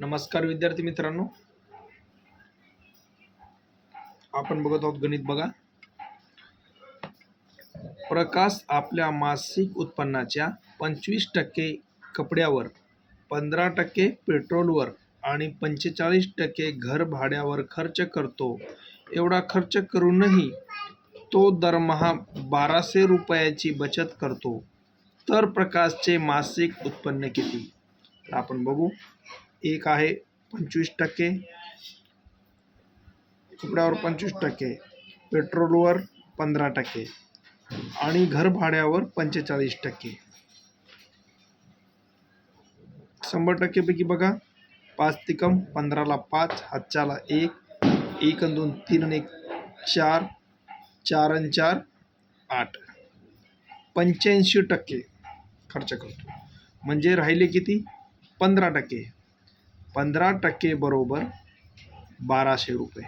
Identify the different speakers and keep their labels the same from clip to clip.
Speaker 1: नमस्कार विद्यार्थी मित्रांनो, आपण बघत आहोत गणित. बघा, प्रकाश आपल्या मासिक उत्पन्नाच्या 25% कपड्यावर, 15% पेट्रोलवर आणि 45% घर भाड्यावर खर्च करतो. एवढा खर्च करूनही तो दरमहा 1200 रुपयाची बचत करतो. तर प्रकाशचे मासिक उत्पन्न किती? तर आपण बघू. एक आहे 25%, कपड्यावर 25%, पेट्रोलवर 15% आणि घर भाड्यावर 45%. 100% पैकी बघा, 5 तिकम 15ला 5, हातच्याला 1, 1 आणि 2 3 आणि 1 4, 4 आणि 4 8, 85% खर्च करतो. म्हणजे राहिले किती? 15%. 15% बरोबर 1200 रुपये.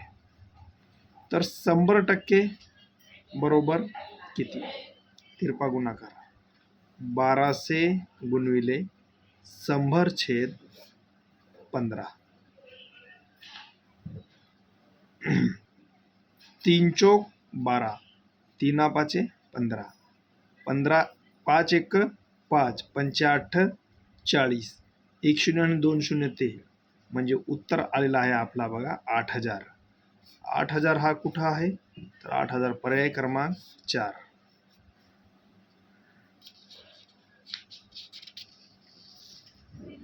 Speaker 1: तर 100% बरोबर किती? तिरपा गुणाकार 1200 गुणविले 100/15. 3 चौक 12, 3 पाचे 15, 15 5 1 5, 5 8 40, 1 0 आणि 2 0 ते, म्हणजे उत्तर आलेला आहे आपला बघा 8000. 8000 हा कुठं आहे? तर 8000 पर्याय क्रमांक 4.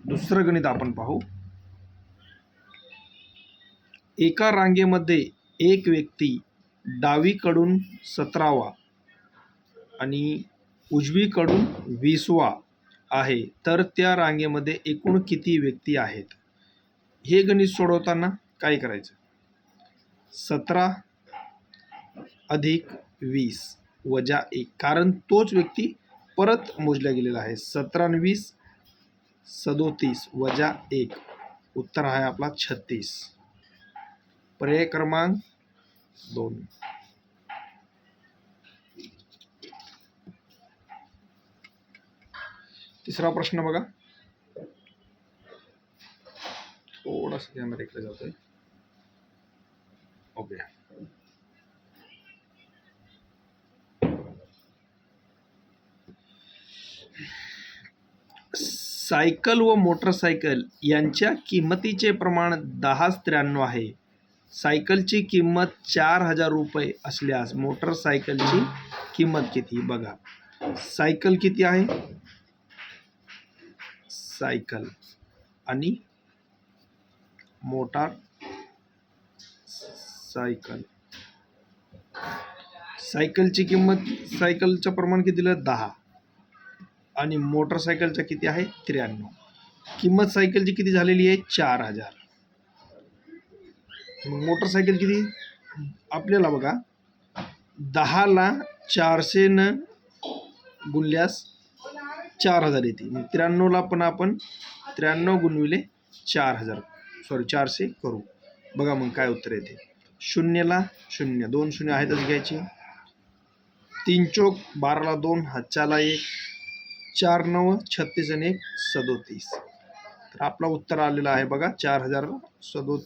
Speaker 1: दुसरं गणित आपण पाहू. एका रांगेमध्ये एक व्यक्ती डावीकडून 17वा आणि उजवीकडून 20वा आहे, तर त्या रांगेमध्ये एकूण किती व्यक्ती आहेत? हे गणित सोडवताना काय करायचं? 17 अधिक 20 वजा 1, कारण तोच व्यक्ती परत मोजला गेलेला आहे. 17 आणि 20 37 वजा 1, उत्तर आहे आपला 36. पर्याय क्रमांक 2. तिसरा प्रश्न बघा, थोडासा कॅमेरा इकडे जातोय. ओके. सायकल व मोटरसायकल यांच्या किंमतीचे प्रमाण 10:93 आहे. सायकलची किंमत 4000 रुपये असल्यास मोटरसायकलची किंमत किती? बघा, सायकल किती आहे? सायकल आणि मोटार सायकल. सायकलची किंमत, सायकलचं प्रमाण किती दिलं? 10 आणि मोटरसायकलचा किती आहे? 93. किंमत सायकलची किती झालेली आहे? 4000. मोटरसायकल किती? आपल्याला बघा, 10ला 400 न गुणल्यास 4000 येते. 93ला पण आपण 93 गुणविले 4000, सॉरी 400 करू. बघा मग काय उत्तर येते. 0ला 0, 2 0 आहेतच घ्यायची. 3 चौक 12ला 2, हातच्याला 1, 4 9 36 आणि 1 37. तर आपला उत्तर आलेला आहे बघा 4000,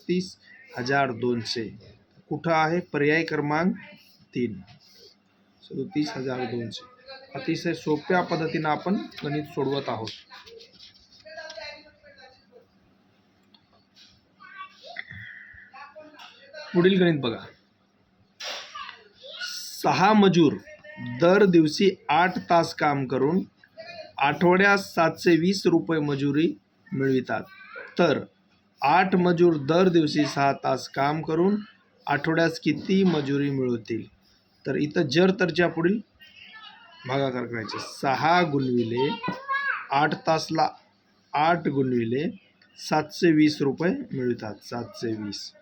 Speaker 1: 37200. कुठं आहे? पर्याय क्रमांक 3, 37200. अतिशय सोप्या पद्धतीने आपण गणित सोडवत आहोत. पुढील गणित बघा. 6 मजूर दर दिवशी 8 तास काम करून आठवड्यात 720 रुपये मजुरी मिळवितात. तर 8 मजूर दर दिवशी 6 तास काम करून आठवड्यात किती मजुरी मिळवतील? तर इथं जर तरच्या पुढील भागाकार करायचे. 6 गुणविले 8 तासला 8 गुणविले 720 रुपये मिळतात. 720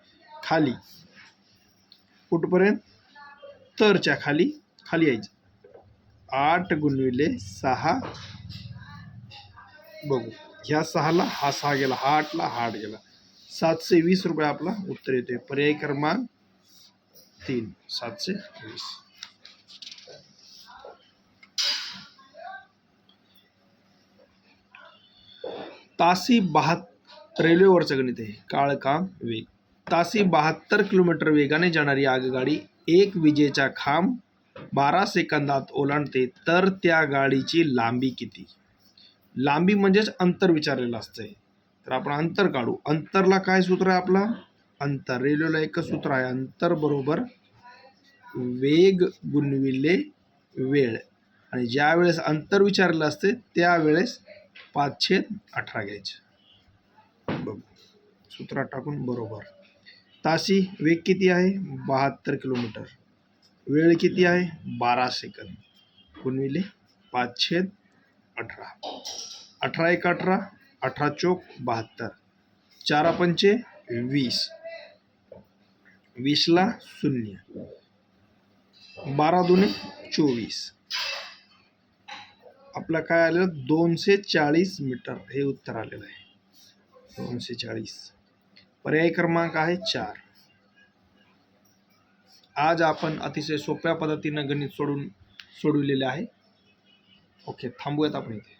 Speaker 1: खाली कुठपर्यंत? तरच्या खाली खाली यायचं. 8 गुणविले 6, बघू, ह्या 6ला हा 6 गेला, हा 8ला हा 8 गेला, 720 रुपये आपला उत्तर येते. पर्याय क्रमांक 3, 720. ताशी रेल्वेवरचं गणित आहे. काळ, काम, वेग. तासी 72 किलोमीटर वेगाने जाणारी आगगाडी एक विजेचा खांब 12 सेकंदात ओलांडते तर त्या गाडीची लांबी किती? लांबी म्हणजेच अंतर विचारलेलं असतंय. तर आपण अंतर काढू. अंतरला काय सूत्र आहे आपला? अंतर. रेल्वेला एकच सूत्र आहे, अंतर बरोबर वेग गुणविले वेळ. आणि ज्या वेळेस अंतर विचारलेलं असते त्यावेळेस 5/18 घ्यायचे. बघू सूत्रात टाकून बरोबर. तासी वेग किती आहे? 72 किलोमीटर. वेळ किती आहे? 12 सेकंद. गुणविले 5/18. 18 एक 18, 18 चोक 72, 4 पंचे 20, 20ला 0, 12 दुने 24. आपलं काय आलेलं? 240 मीटर हे उत्तर आलेलं आहे. 240. पर्याय क्रमांक आहे 4. आज आपण अतिशय सोप्या पद्धतीनं गणित सोडविलेले आहे. ओके, थांबूयात आपण इथे.